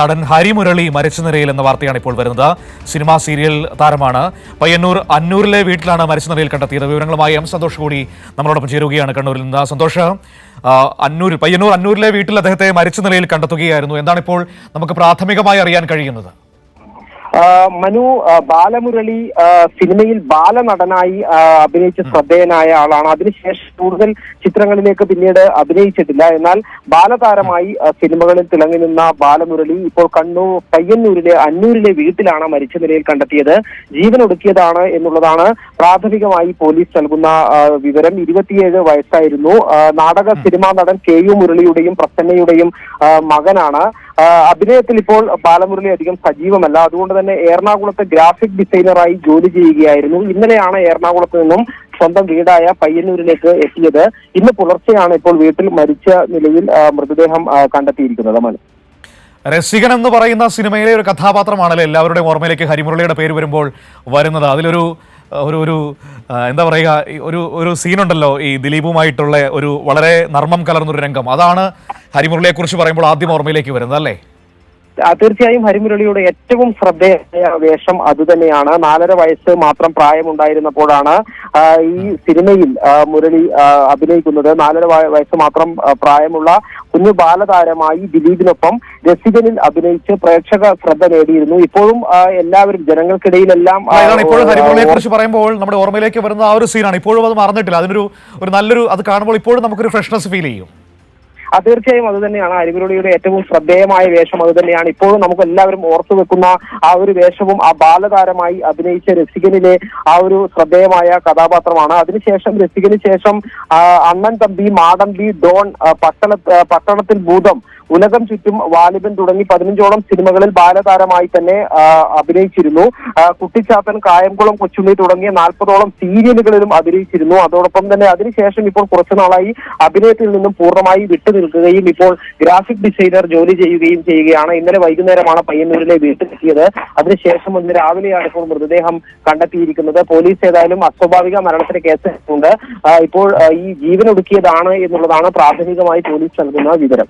നടൻ ഹരിമുരളി മരിച്ച നിലയിൽ എന്ന വാർത്തയാണ് ഇപ്പോൾ വരുന്നത്. സിനിമാ സീരിയൽ താരമാണ്. പയ്യന്നൂർ അന്നൂരിലെ വീട്ടിലാണ് മരിച്ച നിലയിൽ കണ്ടെത്തിയത്. വിവരങ്ങളുമായി സന്തോഷ് കൂടി നമ്മളോടൊപ്പം ചേരുകയാണ് കണ്ണൂരിൽ നിന്ന്. സന്തോഷ്, പയ്യന്നൂർ അന്നൂരിലെ വീട്ടിൽ അദ്ദേഹത്തെ മരിച്ച നിലയിൽ കണ്ടെത്തുകയായിരുന്നു. എന്താണ് ഇപ്പോൾ നമുക്ക് പ്രാഥമികമായി അറിയാൻ കഴിയുന്നത്? മനു, ബാലമുരളി സിനിമയിൽ ബാലനടനായി അഭിനയിച്ച ശ്രദ്ധേയനായ ആളാണ്. അതിനുശേഷം കൂടുതൽ ചിത്രങ്ങളിലേക്ക് പിന്നീട് അഭിനയിച്ചിട്ടില്ല. എന്നാൽ ബാലതാരമായി സിനിമകളിൽ തിളങ്ങി നിന്ന ബാലമുരളി ഇപ്പോൾ പയ്യന്നൂരിലെ അന്നൂരിലെ വീട്ടിലാണ് മരിച്ച നിലയിൽ കണ്ടെത്തിയത്. ജീവനൊടുക്കിയതാണ് എന്നുള്ളതാണ് പ്രാഥമികമായി പോലീസ് നൽകുന്ന വിവരം. 27 വയസ്സായിരുന്നു. നാടക സിനിമാ നടൻ KU മുരളിയുടെയും പ്രസന്നയുടെയും മകനാണ്. അഭിനയത്തിൽ ഇപ്പോൾ ബാലമുരളി അധികം സജീവമല്ല. അതുകൊണ്ട് തന്നെ എറണാകുളത്ത് ഗ്രാഫിക് ഡിസൈനറായി ജോലി ചെയ്യുകയായിരുന്നു. ഇന്നലെയാണ് എറണാകുളത്ത് നിന്നും സ്വന്തം വീടായ പയ്യന്നൂരിലേക്ക് എത്തിയത്. ഇന്ന് പുലർച്ചെയാണ് ഇപ്പോൾ വീട്ടിൽ മരിച്ച നിലയിൽ മൃതദേഹം കണ്ടെത്തിയിരിക്കുന്നത്. മനു, രസികൻ എന്ന് പറയുന്ന സിനിമയിലെ ഒരു കഥാപാത്രമാണല്ലോ എല്ലാവരുടെയും ഓർമ്മയിലേക്ക് ഹരിമുരളിയുടെ പേര് വരുമ്പോൾ വരുന്നത്. അതിലൊരു ഒരു എന്താ പറയുക, ഒരു സീനുണ്ടല്ലോ, ഈ ദിലീപുമായിട്ടുള്ള ഒരു വളരെ നർമ്മം കലർന്നൊരു രംഗം. അതാണ് ഹരിമുരളിയെ കുറിച്ച് പറയുമ്പോൾ ആദ്യം ഓർമ്മയിലേക്ക് വരുന്നത് അല്ലേ? തീർച്ചയായും ഹരിമുരളിയുടെ ഏറ്റവും ശ്രദ്ധേയ വേഷം അതുതന്നെയാണ്. 4.5 വയസ്സ് മാത്രം പ്രായമുണ്ടായിരുന്നപ്പോഴാണ് ഈ സിനിമയിൽ മുരളി അഭിനയിക്കുന്നത്. 4.5 വയസ്സ് മാത്രം പ്രായമുള്ള കുഞ്ഞു ബാലതാരമായി ദിലീപിനൊപ്പം രസികനിൽ അഭിനയിച്ച് പ്രേക്ഷക ശ്രദ്ധ നേടിയിരുന്നു. ഇപ്പോഴും എല്ലാവരും ജനങ്ങൾക്കിടയിലെല്ലാം ഇപ്പോഴും ഹരിമുരളിയെ കുറിച്ച് പറയുമ്പോൾ നമ്മുടെ ഓർമ്മയിലേക്ക് വരുന്ന ആ ഒരു സീനാണ്. ഇപ്പോഴും അത് മറന്നിട്ടില്ല. അതിനൊരു നല്ലൊരു അത് കാണുമ്പോൾ ഇപ്പോഴും നമുക്കൊരു ഫ്രഷ്നെസ് ഫീൽ ചെയ്യും. തീർച്ചയായും അത് തന്നെയാണ് ഹരിമുരളിയുടെ ഏറ്റവും ശ്രദ്ധേയമായ വേഷം. അത് തന്നെയാണ് ഇപ്പോഴും നമുക്ക് എല്ലാവരും ഓർത്തു വെക്കുന്ന ആ ഒരു വേഷവും ആ ബാലതാരമായി അഭിനയിച്ച രസികനിലെ ആ ഒരു ശ്രദ്ധേയമായ കഥാപാത്രമാണ്. അതിനുശേഷം രസികന് ശേഷം അണ്ണൻ തമ്പി, മാടമ്പി, ഡോൺ, പട്ടണത്തിൽ ഭൂതം, ഉലകം ചുറ്റും, വാലിബൻ തുടങ്ങി 15ഓളം സിനിമകളിൽ ബാലതാരമായി തന്നെ അഭിനയിച്ചിരുന്നു. കുട്ടിച്ചാത്തൻ, കായംകുളം കൊച്ചുണ്ണി തുടങ്ങിയ 40ഓളം സീരിയലുകളിലും അഭിനയിച്ചിരുന്നു. അതോടൊപ്പം തന്നെ അതിനുശേഷം ഇപ്പോൾ കുറച്ചുനാളായി അഭിനയത്തിൽ നിന്നും പൂർണ്ണമായി വിട്ടുനിൽക്കുകയും ഇപ്പോൾ ഗ്രാഫിക് ഡിസൈനർ ജോലി ചെയ്യുകയാണ്. ഇന്നലെ വൈകുന്നേരമാണ് പയ്യന്നൂരിലെ വീട്ടിലെത്തിയത്. അതിനുശേഷം ഇന്ന് രാവിലെയാണ് ഇപ്പോൾ മൃതദേഹം കണ്ടെത്തിയിരിക്കുന്നത്. പോലീസ് ഏതായാലും അസ്വാഭാവിക മരണത്തിന് കേസെടുത്തിട്ടുണ്ട്. ഇപ്പോൾ ഈ ജീവനൊടുക്കിയതാണ് എന്നുള്ളതാണ് പ്രാഥമികമായി പോലീസ് നൽകുന്ന വിവരം.